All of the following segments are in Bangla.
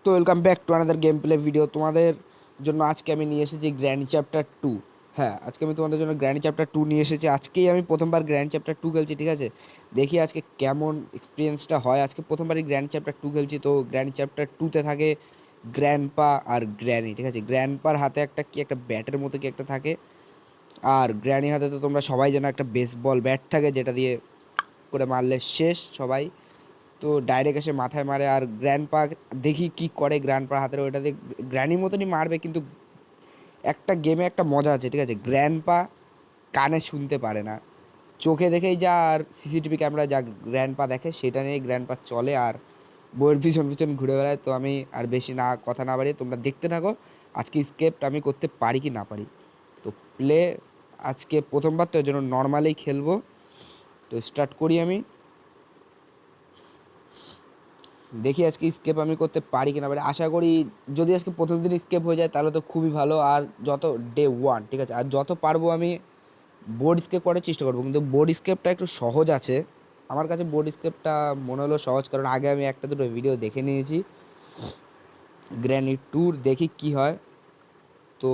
তো welcome back to another game play video. তোমাদের জন্য আজকে আমি নিয়ে এসেছি গ্র্যান্ড চ্যাপ্টার 2। হ্যাঁ, আজকে আমি তোমাদের জন্য গ্র্যান্ড চ্যাপ্টার 2 নিয়ে এসেছি। আজকেই আমি প্রথমবার গ্র্যান্ড চ্যাপ্টার 2 খেলছি, ঠিক আছে? দেখি আজকে কেমন এক্সপিরিয়েন্সটা হয়। আজকে প্রথমবারই গ্র্যান্ড চ্যাপ্টার 2 খেলছি। তো গ্র্যান্ড চ্যাপ্টার 2তে থাকে গ্র্যান্ডপা আর গ্র্যানি, ঠিক আছে? গ্র্যান্ডপার হাতে একটা ব্যাটের মতো কি একটা থাকে, আর গ্র্যানি হাতে তো তোমরা সবাই জানো একটা বেসবল ব্যাট থাকে, যেটা দিয়ে করে মারলে শেষ সবাই। তো ডাইরেক্ট এসে মাথায় মারে। আর গ্র্যান্ডপা দেখি কি করে, গ্র্যান্ডপার হাতের ওইটা দিয়ে গ্র্যানির মতনই মারবে, কিন্তু একটা গেমে একটা মজা আছে, ঠিক আছে? গ্র্যান্ডপা কানে শুনতে পারে না, চোখে দেখেই যা, আর সিসিটিভি ক্যামেরা যা গ্র্যান্ডপা দেখে সেটা নিয়েই গ্র্যান্ডপা চলে, আর বইয়ের পিছন পিছন ঘুরে বেড়ায়। তো আমি আর বেশি না কথা না বাড়িয়ে তোমরা দেখতে থাকো আজকে স্কেপটা আমি করতে পারি কি না পারি। তো প্লে আজকে প্রথমবার, তো এর জন্য নর্মালেই খেলবো। তো স্টার্ট করি আমি, দেখি আজকে স্কেপ আমি করতে পারি কিনা পারি। আশা করি যদি আজকে প্রথম দিন স্কেপ হয়ে যায় তাহলে তো খুবই ভালো। আর যত ডে ওয়ান, ঠিক আছে, আর যত পারবো আমি বোর্ড স্কেপ করার চেষ্টা করবো। কিন্তু বোর্ড স্কেপটা একটু সহজ আছে আমার কাছে। বোর্ড স্কেপটা মনে হলো সহজ, কারণ আগে আমি একটা দুটো ভিডিও দেখে নিয়েছি গ্র্যানি ট্যুর, দেখি কি হয়। তো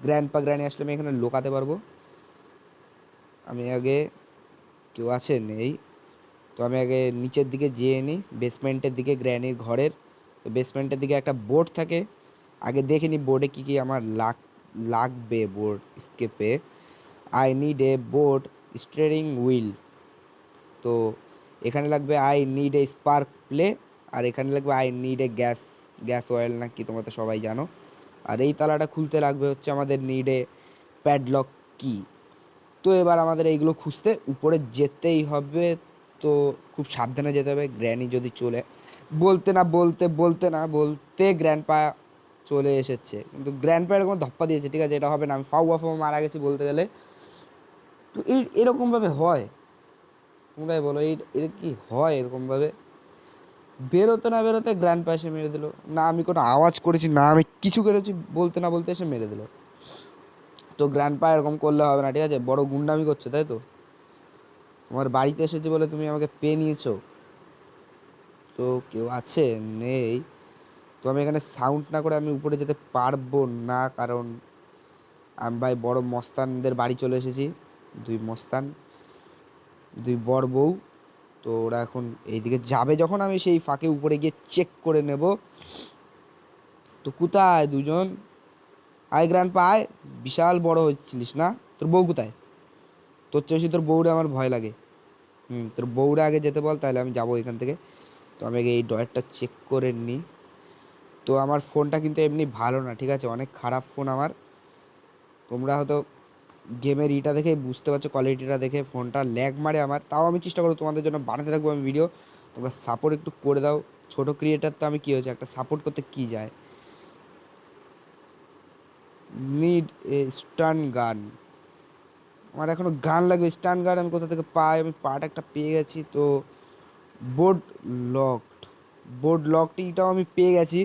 গ্র্যান্ডপা গ্র্যানি আসলে আমি এখানে লুকাতে পারবো। আমি আগে, কেউ আছে নেই, তো আমি আগে নিচের দিকে যেয়ে নিই, বেসমেন্টের দিকে গ্র্যানির ঘরের। তো বেসমেন্টের দিকে একটা বোর্ড থাকে, আগে দেখে নিই বোর্ডে কী কী আমার লাগবে। বোর্ড স্কেপে I need a board steering wheel. তো এখানে লাগবে I need a spark plug, আর এখানে লাগবে I need a gas oil, না কি তোমরা তো সবাই জানো। আর এই তালাটা খুলতে লাগবে হচ্ছে আমাদের নিড এ প্যাডলক কি। তো এবার আমাদের এইগুলো খুঁজতে উপরে যেতেই হবে। তো খুব সাবধানে যেতে হবে, গ্র্যানি যদি চলে, বলতে গ্র্যান্ডপা চলে এসেছে। কিন্তু গ্র্যান্ডপা এরকম ধপ্পা দিয়েছে, ঠিক আছে? এটা হবে না, আমি ফাউ মারা গেছি বলতে গেলে। তো এরকমভাবে হয়? তোমরাই বলো, এটা কি হয় এরকমভাবে? বেরোতে না বেরোতে গ্র্যান্ডপা এসে মেরে দিল। না আমি কোনো আওয়াজ করেছি, না আমি কিছু করেছি, বলতে না বলতে এসে মেরে দিল। তো গ্র্যান্ডপা এরকম করলে হবে না, ঠিক আছে? বড় গুন্ডামি করছে, তাই তো? তোমার বাড়িতে এসেছে বলে তুমি আমাকে পেয়ে নিয়েছো। তো কেউ আছে? নেই। তো আমি এখানে সাউন্ড না করে আমি উপরে যেতে পারবো না, কারণ আমি ভাই বড় মস্তানদের বাড়ি চলে এসেছি। দুই মস্তান, দুই বড় বউ। তো ওরা এখন এইদিকে যাবে, যখন আমি সেই ফাঁকে উপরে গিয়ে চেক করে নেব। তো কোথায় দুজন? আয় গ্র্যান্ডপা আয়, বিশাল বড় হচ্ছিলিস না? তোর বউ কোথায়? তোর চেয়ে বেশি তোর বউরে আমার ভয় লাগে। তোর বউরে আগে যেতে বল, তাহলে আমি যাবো এখান থেকে। তো আমি আগে এই ডয়ারটা চেক করে নিই। তো আমার ফোনটা কিন্তু এমনি ভালো না, ঠিক আছে? অনেক খারাপ ফোন আমার। তোমরা হয়তো গেমের ইটা দেখে বুঝতে পারছো, কোয়ালিটিটা দেখে ফোনটা ল্যাগ মারে আমার। তাও আমি চেষ্টা করবো তোমাদের জন্য বানাতে থাকবো আমি ভিডিও। তোমরা সাপোর্ট একটু করে দাও। ছোটো ক্রিয়েটার তো আমি, কী হয়েছে, একটা সাপোর্ট করতে কী যায়। নিড এ স্টান গান, আমার এখনও গান লাগবে। স্টান গান আমি কোথা থেকে পাই? আমি পার্ট একটা পেয়ে গেছি। তো বোর্ড লকড, এটাও আমি পেয়ে গেছি।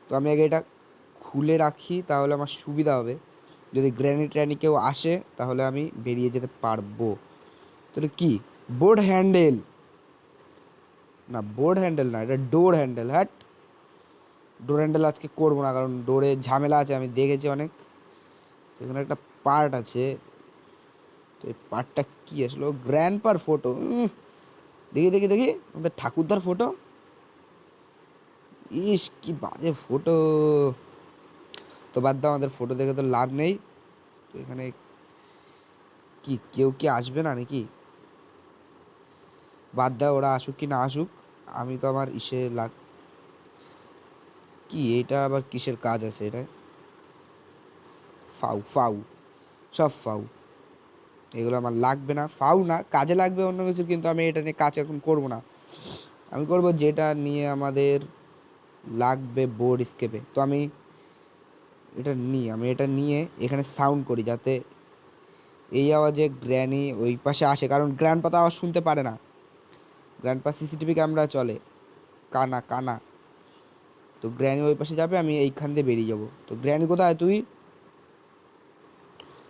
তো আমি আগে এটা খুলে রাখি, তাহলে আমার সুবিধা হবে। যদি গ্র্যানি ট্র্যানি কেউ আসে তাহলে আমি বেরিয়ে যেতে পারবো। তাহলে কি? বোর্ড হ্যান্ডেল, না বোর্ড হ্যান্ডেল না, এটা ডোর হ্যান্ডেল। হ্যাট, ডোর হ্যান্ডেল আজকে করবো না, কারণ ডোরে ঝামেলা আছে, আমি দেখেছি অনেক। তো এখানে একটা পার্ট আছে। তো এই পার্টটা কী আসলো? গ্র্যান্ডপার ফটো। দেখি দেখি দেখি, আমাদের ঠাকুরদার ফটো। ইস কি বাজে ফটো। তো বাদ দাও, আমাদের ফটো দেখে তো লাভ নেই। তো এখানে কি কেউ কি আসবে না নাকি? বাদ দাও, ওরা আসুক কি না আসুক, আমি তো আমার ইসে কি এটা আবার কিসের কাজ আছে এটা? ফাউ ফাউ, সব ফাউ। এগুলো আমার লাগবে না, ফাউ না, কাজে লাগবে অন্য কিছু, কিন্তু আমি এটা নিয়ে কাজ এখন করবো না। আমি করব যেটা নিয়ে আমাদের লাগবে বোর্ড স্কেপে। তো আমি এটা নিয়ে এখানে সাউন্ড করি, যাতে এই আওয়াজে গ্র্যানি ওই পাশে আসে, কারণ গ্র্যান্ডপা তো আওয়াজ শুনতে পারে না। গ্র্যান্ডপা সিসিটিভি ক্যামেরা চলে, কানা কানা। তো গ্র্যানি ওই পাশে যাবে, আমি এইখান দিয়ে বেরিয়ে যাব। তো গ্র্যানি কোথায় তুই?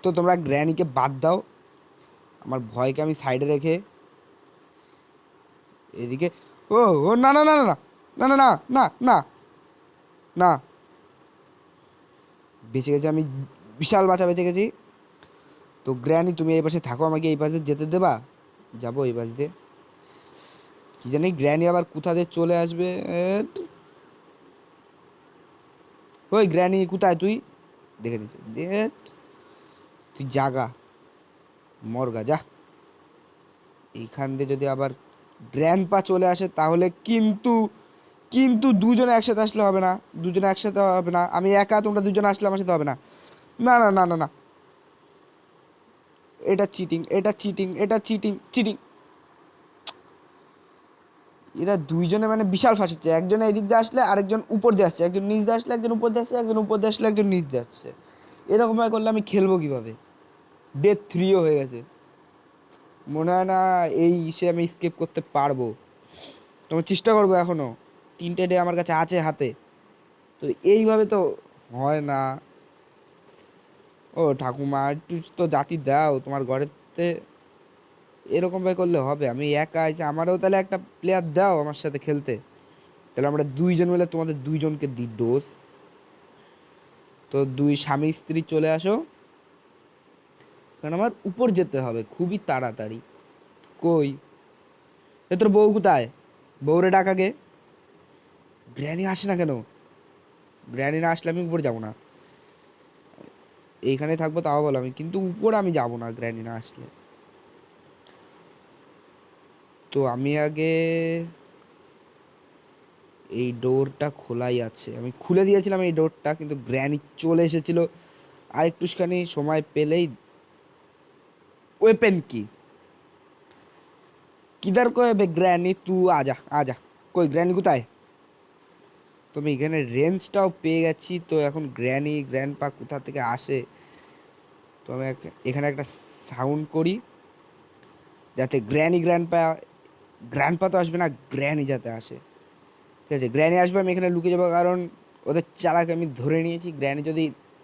তো তোমরা গ্র্যানিকে বাদ দাও, আমার ভয়কে আমি সাইডে রেখে এদিকে। ও ও না না না না না না না না না না, না, বেঁচে গেছি আমি, বিশাল বাঁচা বেঁচে গেছি। তো গ্র্যানি তুমি এই পাশে থাকো, আমাকে এই পাশে যেতে দেবা? যাবো এই পাশ দিয়ে। কি জানি গ্র্যানি আবার কোথা দিয়ে চলে আসবে। ওই গ্র্যানি কোথায় তুই? দেখে নিচ্ছে দেখ, তুই জাগা মরগা যা। এইখান দিয়ে যদি আবার গ্র্যান্ডপা চলে আসে তাহলে কিন্তু, কিন্তু দুজনে একসাথে আসলে হবে না, দুজনে একসাথে হবে না, আমি একা, তোমরা দুজনে আসলে আমার সাথে হবে না। না না না না না, এটা চিটিং, এটা চিটিং, এটা চিটিং, চিটিং। এরা দুইজনে মানে বিশাল ফাঁসাচ্ছে, একজন এদিক দিয়ে আসলে আরেকজন উপর দিয়ে আসছে, একজন নিচ দিয়ে আসলে একজন উপর দিয়ে আসছে, একজন উপর দিয়ে আসলে একজন নিচ দিয়ে আসছে। এরকমভাবে করলে আমি খেলবো কিভাবে? ডে 3ও হয়ে গেছে, মনে হয় না এই ইসে আমি স্কেপ করতে পারবো। তোমার চেষ্টা করবো এখনো, 3টে ডে আমার কাছে আছে হাতে। তো এইভাবে তো হয় না। ও ঠাকুমা, একটু তো জাতি দাও তোমার ঘরেতে, এরকম ভাবে করলে হবে? আমি একা আছি, আমারও তাহলে একটা প্লেয়ার দাও আমার সাথে খেলতে, তাহলে আমরা দুইজন মিলে তোমাদের দুইজনকে দিই ডোজ। তো দুই স্বামী স্ত্রী চলে আসো, কারণ আমার উপর যেতে হবে খুবই তাড়াতাড়ি। কই এ তোর বউ কোথায়? বউরে ডাক আগে। গ্র্যানি আসে না কেন? গ্র্যানি না আসলে আমি উপর যাবো না, এইখানে থাকবো তাও বলো, আমি কিন্তু উপর আমি যাবো না গ্র্যানি না আসলে। তো আমি আগে, এই ডোরটা খোলাই আছে, আমি খুলে দিয়েছিলাম এই ডোরটা, কিন্তু গ্র্যানি চলে এসেছিল। আর একটুখানি সময় পেলেই, ওয়েপেন কি কিধার কো বে গ্র্যানি, তু আজা আজা। কই গ্র্যানি কোথায়? তো আমি এখানে রেঞ্জটাও পেয়ে গেছি, তো এখন গ্র্যানি গ্র্যান্ডপা কোথা থেকে আসে। তো আমি এখানে একটা সাউন্ড করি, যাতে গ্র্যানি গ্র্যান্ডপা, গ্র্যান্ডপা তো আসবে না, গ্র্যানি যাতে আসে। ঠিক আছে, গ্র্যানি আসবে, আমি এখানে লুকিয়ে যাবো, কারণ ওদের চালাক আমি ধরে নিয়েছি। গ্র্যানি যদি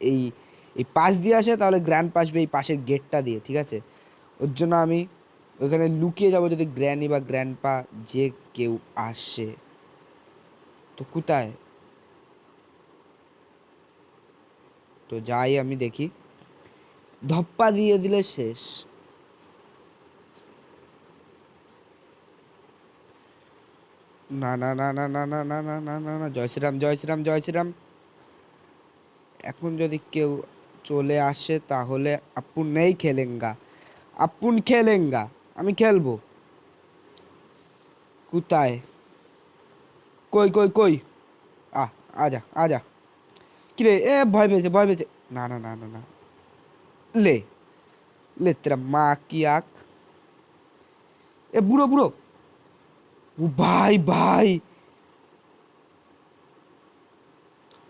এই এই পাশ দিয়ে আসে তাহলে গ্র্যান্ডপা আসবে এই পাশের গেটটা দিয়ে, ঠিক আছে? ওর জন্য আমি ওখানে লুকিয়ে যাব যদি গ্র্যানি বা গ্র্যান্ডপা যে কেউ আসে। তো কোথায়? তো যাই আমি দেখি, ধপ্পা দিয়ে দিলে শেষ। না না না না না না না না না না না, জয় শ্রীরাম, জয় শ্রীরাম, জয় শ্রীরাম। এখন যদি কেউ চলে আসে তাহলে আপুন নেই খেলেঙ্গা, আপুন খেলেঙ্গা, আমি খেলবো। কোথায়? কই কই কই? আহ, আজা আজা। কিরে, এ ভয় পেয়েছে, ভয় পেয়েছে। না না না না না, লে, লে তেরা মা কি আখ। এ বুড়ো বুড়ো, ও ভাই ভাই।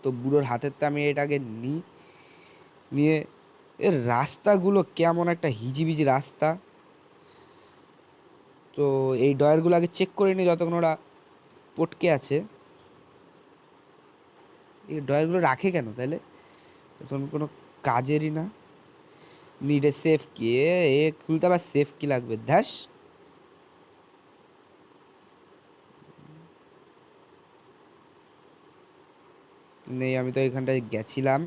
তো বুড়োর হাতের তো আমি এটাকে নিই, নিয়ে, এর রাস্তাগুলো কেমন একটা হিজিবিজি রাস্তা। তো এই ডয়ারগুলো আগে চেক করে নিই যতক্ষণ ওরা পটকে আছে। এই ডয়ারগুলো রাখে কেন তাহলে? তখন কোনো কাজেরই না। নিডে সেফ কি, এ খুলতে আবার সেফ কি লাগবে ধ্যাস। নেই, আমি তো এখানটায় গেছিলাম।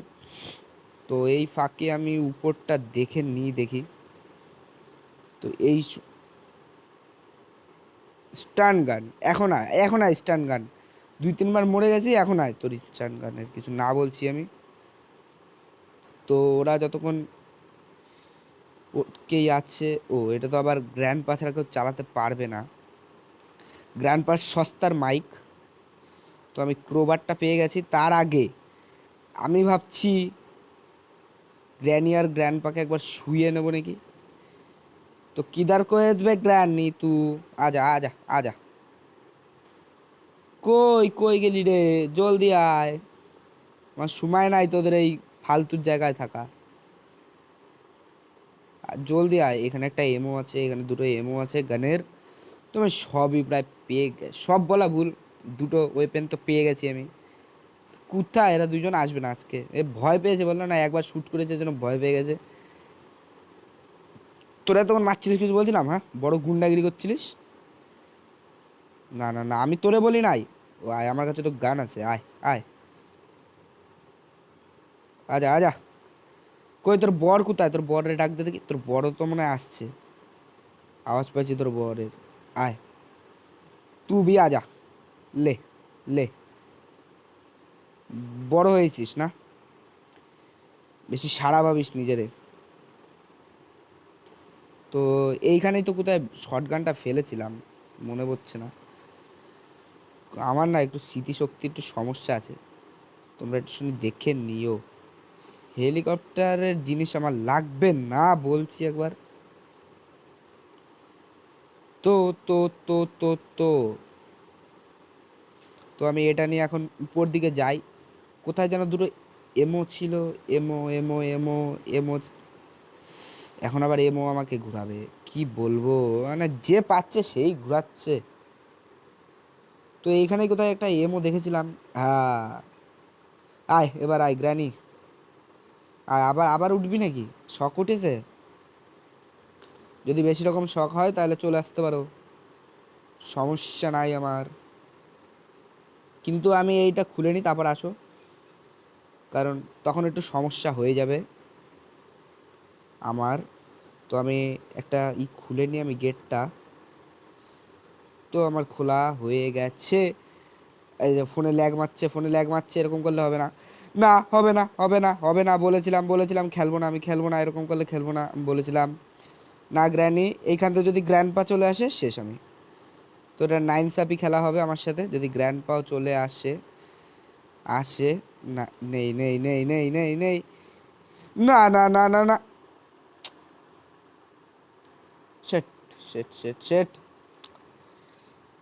তো এই ফাঁকে আমি উপরটা দেখে নিই, দেখি। তো এই স্টান গান, এখন আয়, এখন আয় স্টান গান। 2-3 বার মরে গেছি, এখন আয়, তোর স্টান গানের কিছু না বলছি আমি। তো ওরা যতক্ষণ ওকেই আছে, ও এটা তো আবার গ্র্যান্ড পা ছাড়া কেউ চালাতে পারবে না। গ্র্যান্ড পার সস্তার মাইক। তো আমি ক্রোবারটা পেয়ে গেছি, তার আগে আমি ভাবছি গ্র্যানি আর গ্র্যান্ড পাকে একবার শুয়ে নেবো নাকি। তো কিদার করে দেবে গ্র্যানি, তু আজা আজা আজা। কই কই গেলি রে, জলদি আয়, আমার সময় নাই তোদের এই ফালতুর জায়গায় থাকা। আর জলদি আয়, এখানে একটা এমও আছে, এখানে দুটো এমও আছে গানের। তো আমি সবই প্রায় পেয়ে সব বলা ভুল, দুটো ওয়েপেন তো পেয়ে গেছি আমি। কোথায় এরা দুজন আসবে না আজকে? এ ভয় পেয়েছে, বললো না একবার শ্যুট করেছে জন্য ভয় পেয়ে গেছে। তোরা তখন মারছিলিস কিছু বলছিলাম? হ্যাঁ, বড় গুন্ডাগিরি করছিলিস। না না না, আমি তোরে বলি নাই। ও আয়, আমার কাছে তো গান আছে, আয় আয়। আজা আজা। কই তোর বর কোথায়? তোর বরের ডাক দে দেখি। তোর বড় তো মনে হয় আসছে, আওয়াজ পাচ্ছি তোর বরের। আয়, তুই বি আজা। লে লে, বড় হয়েছিস না, বেশি সাড়া ভাবিস নিজেরে। তো এইখানেই তো কোথায় শর্ট গানটা ফেলেছিলাম, মনে পড়ছে না। আমার না একটু স্মৃতিশক্তির একটু সমস্যা আছে, তোমরা একটু শুনে দেখে নিও। হেলিকপ্টারের জিনিস আমার লাগবে না বলছি একবার। তো তো তো তো তো তো আমি এটা নিয়ে এখন উপর দিকে যাই। কোথায় যেন দুটো এমো ছিল, এমো এমো এমো এমো। এখন আবার এমো আমাকে ঘুরাবে, কি বলবো, মানে যে পাচ্ছে সেই ঘুরাচ্ছে। তো এইখানে কোথায় একটা এমও দেখেছিলাম। হ্যাঁ, আয় এবার আয় গ্র্যানি। আয়, আবার আবার উঠবি নাকি? শখ উঠেছে? যদি বেশি রকম শখ হয় তাহলে চলে আসতে পারো, সমস্যা নাই আমার। কিন্তু আমি এইটা খুলে নিই তারপর আসো, কারণ তখন একটু সমস্যা হয়ে যাবে আমার। তো আমি একটা খুলে নিই আমি গেটটা। তো আমার খোলা হয়ে গেছে। এই যে ফোনে ল্যাগ মারছে, ফোনে ল্যাগ মারছে, এরকম করলে হবে না। না, হবে না, হবে না, হবে না, বলেছিলাম বলেছিলাম খেলবো না, আমি খেলবো না, এরকম করলে খেলবো না, আমি বলেছিলাম। না গ্র্যানি, এইখান থেকে যদি গ্র্যান্ড পা চলে আসে শেষ আমি। তো এটা নাইন সাপি খেলা হবে আমার সাথে যদি গ্র্যান্ড পাও চলে আসে। আসে না, নেই নেই নেই নেই নেই নেই, না না না না না, শেট শেট শেট শেট।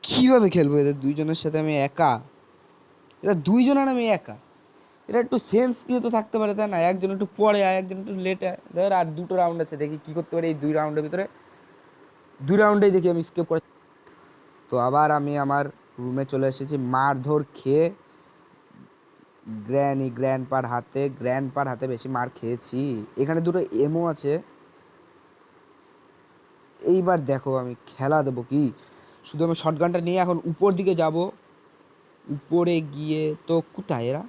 কীভাবে খেলবো এদের দুইজনের সাথে আমি একা? এরা দুইজন আর আমি একা। এটা একটু সেন্স দিয়ে তো থাকতে পারে তাই না? একজন একটু পরে আয়, একজন একটু লেটে আয়। ধর আর দুটো রাউন্ড আছে, দেখি কী করতে পারি এই দুই রাউন্ডের ভিতরে। দুই রাউন্ডেই দেখি আমি স্কেপ করে। তো আবার আমি আমার রুমে চলে এসেছি মারধর খেয়ে। গ্র্যান্ড পার হাতে বেশি মার খেয়েছি। এখানে দুটো এমও আছে। এইবার দেখো আমি খেলা দেবো কি। শুধু আমি শটগানটা নিয়ে এখন উপর দিকে যাব। উপরে গিয়ে তো কোথায় এরা?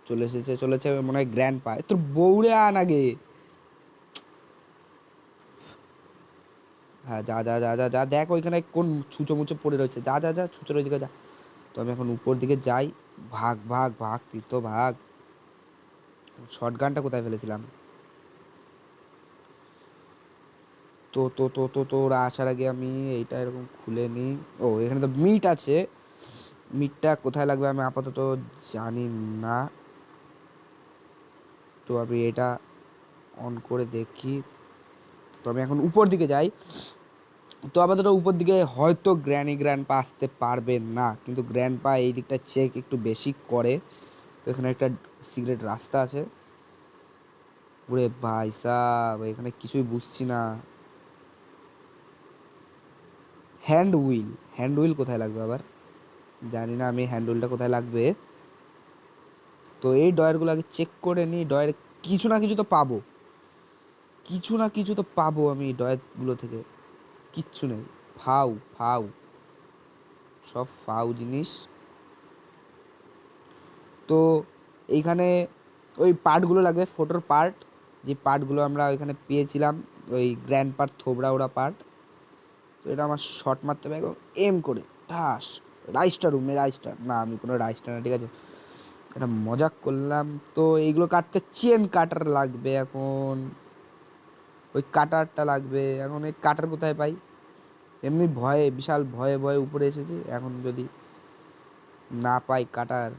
চলে এসেছে, চলেছে মনে হয় গ্র্যান্ড পা। তোর বউরে আন আগে। হ্যাঁ, যা যা যা যা যা, দেখ ওইখানে কোন ছুঁচো মুচো পড়ে রয়েছে, যা যা যা ছুঁচোর ওইদিকে যা। তো আমি এখন উপর দিকে যাই। ভাগ ভাগ ভাগ তীর্থ ভাগ। শর্ট গানটা কোথায় ফেলেছিলাম? তো তো তো তো তো ওরা আসার আগে আমি এইটা এরকম খুলে নিই। ও, এখানে তো মিট আছে। মিটটা কোথায় লাগবে আমি আপাতত জানি না। তো আমি এটা অন করে দেখি। তো আমি এখন উপর দিকে যাই। তো আপাতত উপর দিকে হয়তো গ্র্যান্ড পা আসতে পারবে না, কিন্তু গ্র্যান্ড পা এই দিকটা চেক একটু বেশি করে। তো এখানে একটা সিক্রেট রাস্তা আছে। ওরে ভাই সাব, এখানে কিছুই বুঝছি না। হ্যান্ড হুইল কোথায় লাগবে আবার? জানি না আমি হ্যান্ড হুইলটা কোথায় লাগবে। তো এই ডয়ারগুলো আগে চেক করে নিই। ডয়ার কিছু না কিছু তো পাবো, কিছু না কিছু তো পাবো আমি ডয়ারগুলো থেকে। কিচ্ছু নেই, ফাউ ফাউ, সব ফাউ জিনিস। তো এইখানে ওই পার্টগুলো লাগবে, ফটোর পার্ট, যে পার্টগুলো আমরা ওইখানে পেয়েছিলাম, ওই গ্র্যান্ড পার্ট থোবড়া ওড়া পার্ট। তো এটা আমার শট মারতে হবে একদম এম করে ঠাস। রাইসটা রুমে রাইসটা না, আমি কোনো রাইসটা না, ঠিক আছে, এটা মজা করলাম। তো এইগুলো কাটতে চেন কাটার লাগবে এখন, ওই কাটারটা লাগবে এখন। এই কাটার কোথায় পাই? এমনি ভয়ে, বিশাল ভয়ে ভয়ে উপরে এসেছি, এখন যদি না পাই কাটার।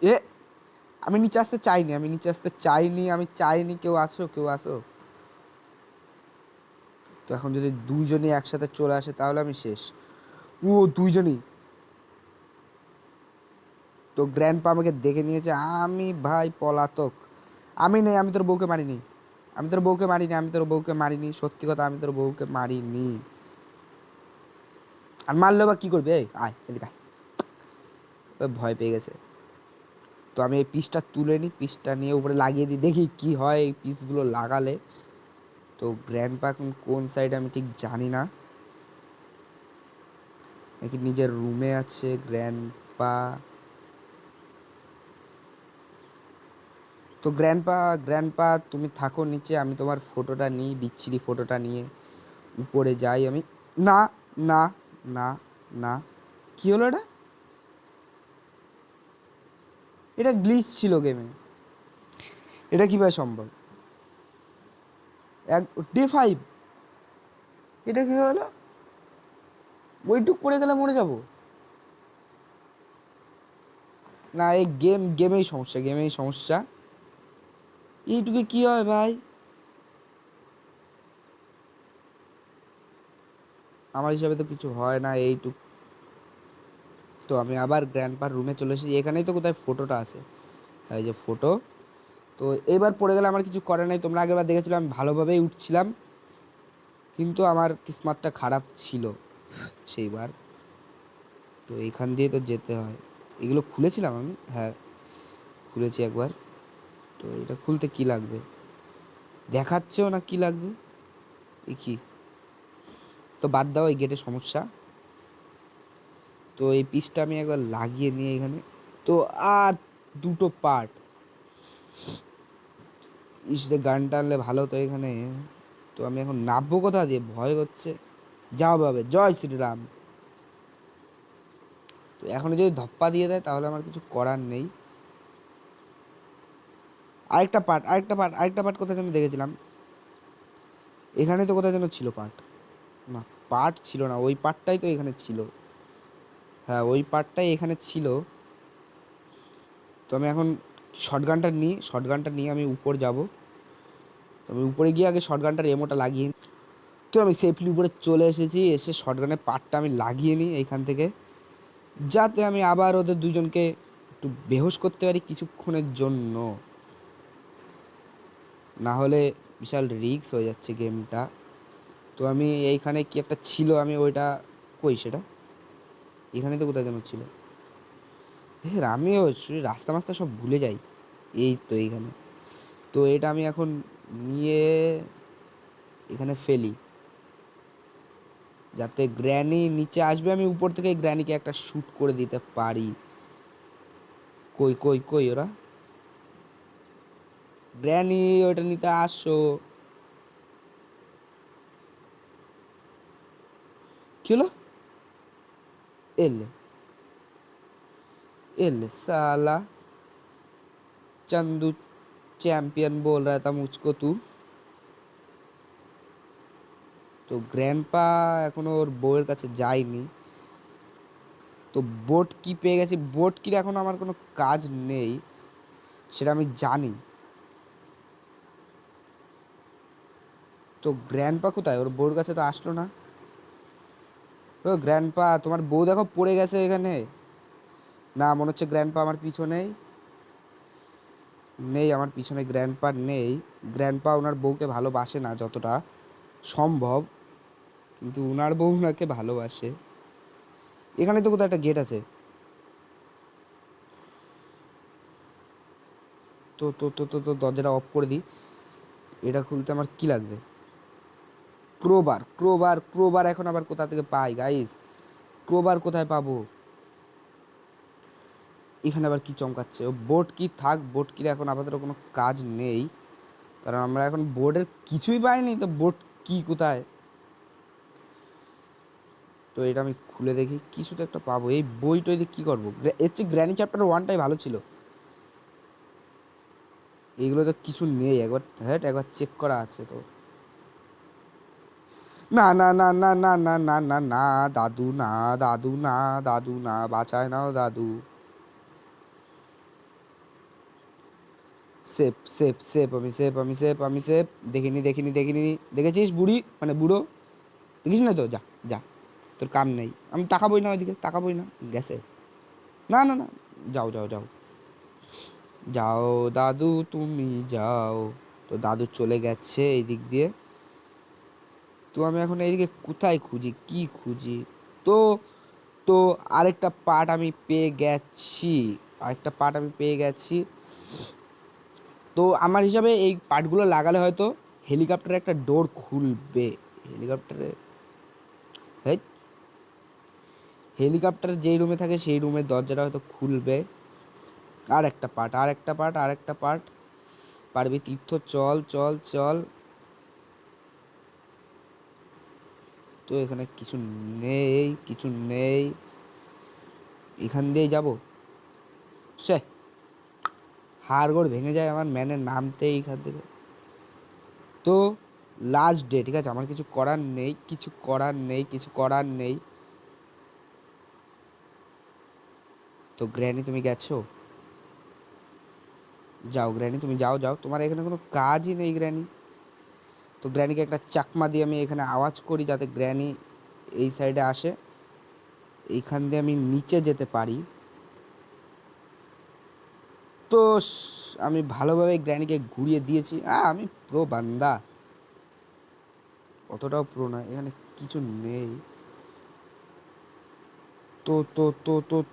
এ, আমি নিচে আসতে চাইনি, আমি নিচে আসতে চাইনি, আমি চাইনি। কেউ আসো, কেউ আসো। তো এখন যদি দুইজনই একসাথে চলে আসে তাহলে আমি শেষ। ও, দুইজনই। তো গ্র্যান্ড পা আমাকে দেখে নিয়েছে, আমি ভাই পলাতক। আমি নেই, আমি তোর বউকে মারিনি, আমি তোর বউকে মারিনি, আমি তোর বউকে মারিনি, সত্যি কথা, আমি তোর বউকে মারিনি। আর মারলে বা কী করবে? এই আয় এদিকে আয়। ও ভয় পেয়ে গেছে। তো আমি এই পিসটা তুলে নিই, পিসটা নিয়ে উপরে লাগিয়ে দিই, দেখি কি হয় এই পিসগুলো লাগালে। তো গ্র্যান্ড পা এখন কোন সাইডে আমি ঠিক জানি না। নাকি নিজের রুমে আছে গ্র্যান্ডপা? তো গ্র্যান্ডপা তুমি থাকো নিচে, আমি তোমার ফটোটা নিই, বিচ্ছিরি ফটোটা নিয়ে উপরে যাই আমি। না না না না, কি হলো এটা? এটা গ্লিচ ছিল গেমে, এটা কীভাবে সম্ভব? ডে 5, এটা কীভাবে হলো? ওইটুক পড়ে গেলে মরে যাব? না, এই গেমেই সমস্যা। এইটুকে কি হয় ভাই? আমার হিসাবে তো কিছু হয় না এইটুক। তো আমি আবার গ্র্যান্ডপার রুমে চলে এসেছি, এখানেই তো কোথায় ফটোটা আছে। হ্যাঁ, এই যে ফটো। তো এবার পড়ে গেলে আমার কিছু করে নাই। তোমরা আগেরবার দেখেছিলাম ভালোভাবেই উঠছিলাম, কিন্তু আমার কিসমতটা খারাপ ছিল সেইবার। তো এইখান দিয়ে তো যেতে হয়। এগুলো খুলেছিলাম আমি, হ্যাঁ খুলেছি একবার। তো এটা খুলতে কি লাগবে দেখাচ্ছেও না, কি লাগবে এ কি? তো বাদ দাও, এই গেটের সমস্যা। তো এই পিসটা আমি একবার লাগিয়ে নিয়ে এখানে। তো আর দুটো পার্ট, ইসরে গানটা আনলে ভালো তো এখানে। তো আমি এখন নামবো কোথা দিয়ে, ভয় হচ্ছে। যাও বাবে, জয় শ্রীরাম। তো এখন যদি ধপ্পা দিয়ে দেয় তাহলে আমার কিছু করার নেই। আরেকটা পার্ট কোথায় যেন দেখেছিলাম, এখানে তো কোথায় যেন ছিল পার্ট। না, পার্ট ছিল না, ওই পার্টটাই তো এখানে ছিল। হ্যাঁ, ওই পার্টটাই এখানে ছিল। তো আমি এখন শর্টগানটা নিয়ে আমি উপর যাব। তো আমি উপরে গিয়ে আগে শর্টগানটার এমোটা লাগিয়ে। তো আমি সেফলি উপরে চলে এসেছি, এসে শর্টগানের পার্টটা আমি লাগিয়ে নিই এইখান থেকে, যাতে আমি আবার ওদের দুজনকে একটু বেহোশ করতে পারি কিছুক্ষণের জন্য। না হলে বিশাল রিস্ক হয়ে যাচ্ছে গেমটা। তো আমি এইখানে কি একটা ছিল, আমি ওইটা কই সেটা, এখানে তো কোথায় যেন ছিল। হ্যাঁ, আমিও রাস্তা মাস্তা সব ভুলে যাই। এই তো এইখানে। তো এটা আমি এখন নিয়ে এখানে ফেলি, যাতে গ্র্যানি নিচে আসবে, আমি উপর থেকে গ্র্যানিকে একটা শ্যুট করে দিতে পারি। কই কই কই ওরা? গ্র্যানি, ওটা নিতে আসো। কি হলো? এলে एले साला, चंदू चैंपियन बोल रहा था मुझको तू। তো গ্র্যান্ডপা এখনো ওর বউয়ের কাছে যায়নি। তো বোট কি পেয়ে গেছি, বোট কি এখন আমার কোনো কাজ নেই, সেটা আমি জানি। তো গ্র্যান্ডপা কোথায়? ওর বউর কাছে তো আসলো না। ও গ্র্যান্ডপা, তোমার বউ দেখো পড়ে গেছে এখানে। না, মনে হচ্ছে গ্র্যান্ডপা আমার পিছনেই নেই, আমার পিছনে গ্র্যান্ডপা নেই। গ্র্যান্ডপা ওনার বউকে ভালোবাসে না যতটা সম্ভব, কিন্তু ওনার বউ ওনাকে ভালোবাসে। এখানে তো কোথাও একটা গেট আছে। তো তো তো তো তো দরজাটা অফ করে দিই। এটা খুলতে আমার কি লাগবে? ক্রোবার এখন আবার কোথা থেকে পাই গাইস? ক্রোবার কোথায় পাবো? এখানে আবার কি চমকাচ্ছে? ও বোর্ড কি থাক, বোর্ড কি এখন আপাতত কোনো কাজ নেই, কারণ আমরা এখন বোর্ডের কিছুই পাইনি। তো বোর্ড কি কোথায়? তো এটা আমি খুলে দেখি, কিছু তো একটা পাবো। এই বই টই দিয়ে কী করবো? এর চেয়ে গ্র্যানি চ্যাপ্টার 1টাই ভালো ছিল। এইগুলো তো কিছু নেই, একবার চেক করা আছে তো। না না না না না না না না না, দাদু না, দাদু না, দাদু না, বাঁচায় নাও দাদু। সেফ। দেখিনি। দেখেছিস বুড়ি, মানে বুড়ো? দেখিস না তো, যা যা, তোর কাম নেই। আমি তাকাবোই না ওইদিকে, তাকাবোই না। গেছে। না না না, যাও যাও দাদু, তুমি যাও। তো দাদু চলে গেছে এই দিক দিয়ে। তো আমি এখন এইদিকে কোথায় খুঁজি, কি খুঁজি? তো তো আরেকটা পার্ট আমি পেয়ে গেছি। তো আমার হিসাবে এই পার্টগুলো লাগালে হয়তো হেলিকপ্টারে একটা ডোর খুলবে। হেলিকপ্টারে, হ্যাঁ, হেলিকপ্টার যেই রুমে থাকে সেই রুমের দরজাটা হয়তো খুলবে। আর একটা পার্ট। পারবি তীর্থ, চল চল চল। তো এখানে কিছু নেই। এখান দিয়েই যাবো। সে হাড়গোড় ভেঙে যায় আমার ম্যানের নামতেই এখান থেকে। তো লাস্ট ডে, ঠিক আছে, আমার কিছু করার নেই। তো গ্র্যানি তুমি গেছো? যাও গ্র্যানি, তুমি যাও। তোমার এখানে কোনো কাজই নেই গ্র্যানি। তো গ্র্যানিকে একটা চাকমা দিয়ে আমি এখানে আওয়াজ করি যাতে গ্র্যানি এই সাইডে আসে। এইখান দিয়ে আমি নিচে যেতে পারি। তো আমি ভালোভাবে গ্র্যানিকে ঘুরিয়ে দিয়েছি। আমি প্রো বান্দা, অতটাও প্রো না। এখানে কিছু নেই।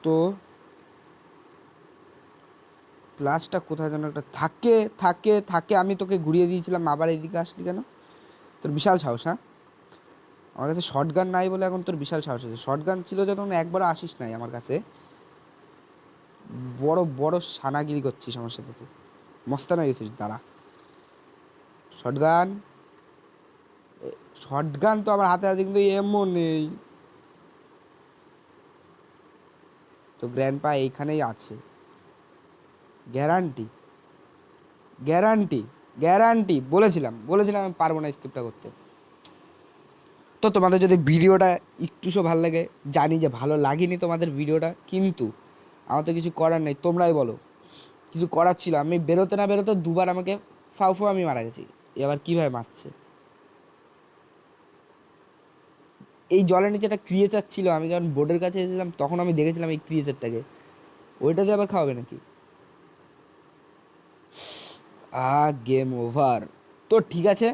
তো প্লাসটা কোথায় যেন একটা থাকে। আমি তোকে ঘুরিয়ে দিয়েছিলাম, আবার এইদিকে আসলি কেন? তোর বিশাল সাহস, হ্যাঁ? আমার কাছে শর্ট গান নাই বলে এখন তোর বিশাল সাহস আছে। শর্ট গান ছিল যখন একবারও আসিস নাই আমার কাছে। বড় বড় সানাগিরি করছিস আমার সাথে, তুই মস্তানা গেছিস। দাঁড়া, শর্ট গান তো আমার হাতে আছে, কিন্তু এমন নেই। তো গ্র্যান্ডপা এইখানেই আছে। গ্যারান্টি গ্যারান্টি বলেছিলাম আমি পারবো না স্কিপটা করতে। তো তোমাদের যদি ভিডিওটা একটুসও ভালো লাগে, জানি যে ভালো লাগেনি তোমাদের ভিডিওটা, কিন্তু আমার তো কিছু করার নেই। তোমরাই বলো, কিছু করার ছিল। আমি বেরোতে না বেরোতে দুবার আমাকে ফাউ আমি মারা গেছি। এবার কীভাবে মারছে? এই জলের নিচে একটা ক্রিয়েচার ছিল, আমি যখন বোর্ডের কাছে এসেছিলাম তখন আমি দেখেছিলাম এই ক্রিয়েচারটাকে। ওইটা দিয়ে আবার খাওয়াবে নাকি? Game over. তো ঠিক আছে,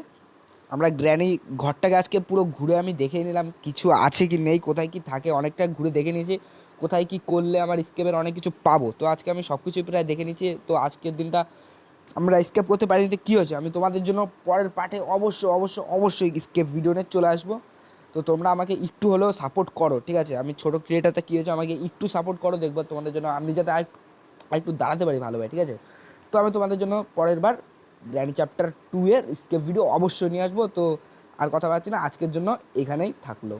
আমরা গ্র্যানি ঘরটাকে আজকে পুরো ঘুরে আমি দেখে নিলাম কিছু আছে কি নেই, কোথায় কি থাকে। অনেকটা ঘুরে দেখে নিয়েছি কোথায় কি করলে আমার স্কেপের অনেক কিছু পাবো। তো আজকে আমি সব কিছুই প্রায় দেখে নিয়েছি। তো আজকের দিনটা আমরা স্কেপ করতে পারিনি, তো কী হয়েছে, আমি তোমাদের জন্য পরের পার্টে অবশ্যই স্কেপ ভিডিও নিয়ে চলে আসবো। তো তোমরা আমাকে একটু হলেও সাপোর্ট করো, ঠিক আছে? আমি ছোটো ক্রিয়েটারটা কী হয়েছে, আমাকে একটু সাপোর্ট করো, দেখবো তোমাদের জন্য আমি যাতে আর একটু দাঁড়াতে পারি ভালোভাবে, ঠিক আছে? তো আমি তোমাদের জন্য পরের বার গ্র্যানি চ্যাপ্টার 2 এর স্কেপ ভিডিও অবশ্যই নিয়ে আসবো। তো আর কথা বলছি না, আজকের জন্য এখানেই থাকলো।